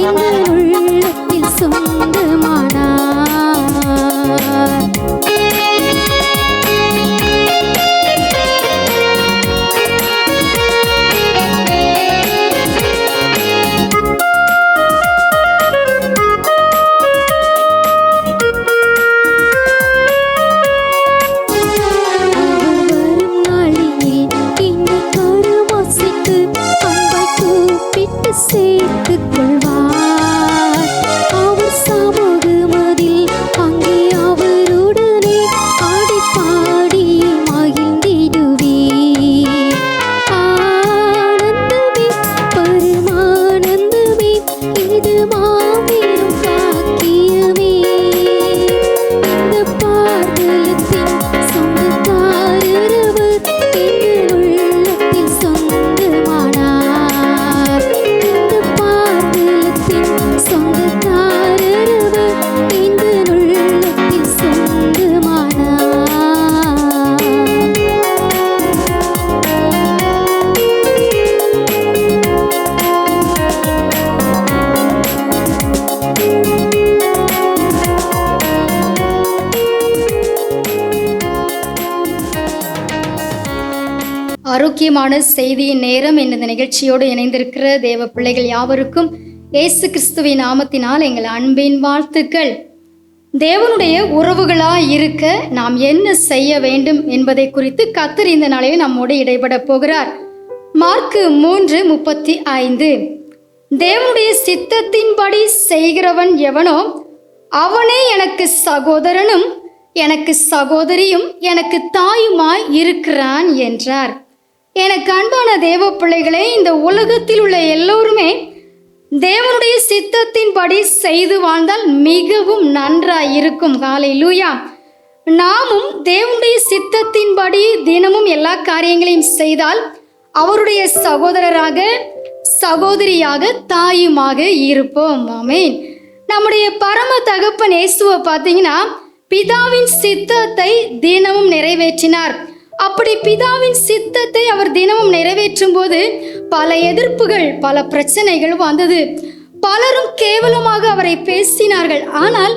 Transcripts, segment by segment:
எங்கள் உள்ளத்தில் சொந்தமானார். சேர்த்துக் கொள்வார். அவர் சமூகமதில் அங்கே அவருடனே ஆடி பாடி மகிழ்ந்திடுவே. ஆனந்தமே பரமானந்தமே, இது மாபெரும் பாக்கியமே. இந்த பாடலத்தின் சொந்தக்காரரவர் எங்கள் உள்ளத்தில் சொந்தமானார். ஆரோக்கியமான செய்தியின் நேரம் இந்த நிகழ்ச்சியோடு இணைந்திருக்கிற தேவ பிள்ளைகள் யாவருக்கும் இயேசு கிறிஸ்துவின் நாமத்தினால் எங்கள் அன்பின் வாழ்த்துக்கள். தேவனுடைய உறவுகளாய் இருக்க நாம் என்ன செய்ய வேண்டும் என்பதை குறித்து கர்த்தர் இந்த நாளில் நம்மோடு இடைபட போகிறார். மார்க்கு 3:35 தேவனுடைய சித்தத்தின்படி செய்கிறவன் எவனோ அவனே எனக்கு சகோதரனும் எனக்கு சகோதரியும் எனக்கு தாயுமாய் இருக்கிறான் என்றார். எனக்கு அன்பான தேவ பிள்ளைகளே, இந்த உலகத்தில் உள்ள எல்லோருமே தேவனுடைய சித்தத்தின்படி செய்து வாழ்ந்தால் மிகவும் நன்றாய் இருக்கும். ஹல்லேலூயா. நாமும் தேவனுடைய சித்தத்தின்படி தினமும் எல்லா காரியங்களையும் செய்தால் அவருடைய சகோதரராக சகோதரியாக தாயுமாக இருப்போம். ஆமென். நம்முடைய பரம தகப்பன் இயேசுவை பார்த்தீங்கன்னா பிதாவின் சித்தத்தை தினமும் நிறைவேற்றினார். அப்படி பிதாவின் சித்தத்தை அவர் தினமும் நிறைவேற்றும் போது பல எதிர்ப்புகள், பல பிரச்சனைகள் வந்தது. பலரும் கேவலமாக அவரை பேசினார்கள். ஆனால்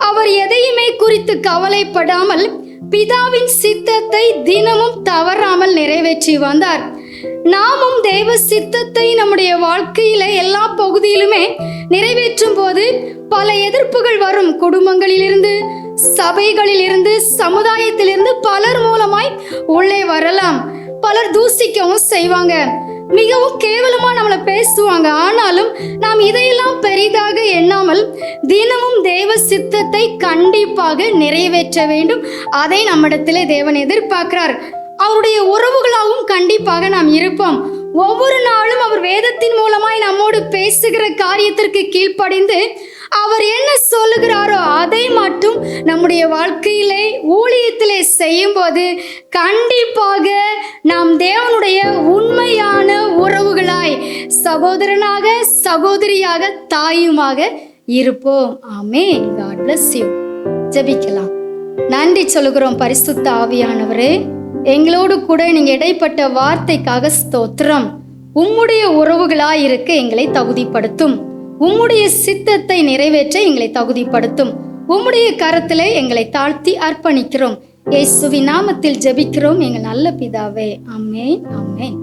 அவர் எதையுமே குறித்து கவலைப்படாமல் பிதாவின் சித்தத்தை தினமும் தவறாமல் நிறைவேற்றி வந்தார். நாமும் தேவ சித்தத்தை நம்முடைய வாழ்க்கையில எல்லா பகுதியிலுமே நிறைவேற்றும் போது பல எதிர்ப்புகள் வரும். குடும்பங்களிலிருந்து, சபைகளிலிருந்து, சமுதாயத்திலிருந்து பலர் மூலமாய் உள்ளே வரலாம். பலர் தூசிக்கவும் செய்வாங்க, மிகவும் கேவலமா நம்மளை பேசுவாங்க. ஆனாலும் நாம் இதையெல்லாம் பெரிதாக எண்ணாமல் தினமும் தேவ சித்தத்தை கண்டிப்பாக நிறைவேற்ற வேண்டும். அதை நம்மிடத்திலே தேவன் எதிர்பார்க்கிறார். அவருடைய உறவுகளாகவும் கண்டிப்பாக நாம் இருப்போம். ஒவ்வொரு நாளும் அவர் வேதத்தின் மூலமாய் நம்மோடு பேசுகிற காரியத்திற்கு கீழ்ப்படிந்து அவர் என்ன சொல்லுகிறாரோ அதை மட்டும் நம்முடைய வாழ்க்கையிலே ஊழியத்திலே செய்யும் போது கண்டிப்பாக நாம் தேவனுடைய உண்மையான உறவுகளாய் சகோதரனாக சகோதரியாக தாயுமாக இருப்போம். ஆமென். God bless you. ஜெபிக்கலாம். நன்றி சொல்லுகிறோம் பரிசுத்த ஆவியானவரே, எங்களோடு கூட நீங்க இடைப்பட்ட வார்த்தைக்காக ஸ்தோத்திரம். உம்முடைய உறவுகளாய் இருக்க எங்களை தகுதிப்படுத்தும். உம்முடைய சித்தத்தை நிறைவேற்ற எங்களை தகுதிப்படுத்தும். உம்முடைய கரத்திலே எங்களை தாழ்த்தி அர்ப்பணிக்கிறோம். இயேசுவின் நாமத்தில் ஜெபிக்கிறோம் எங்கள் நல்ல பிதாவே. ஆமென். ஆமென்.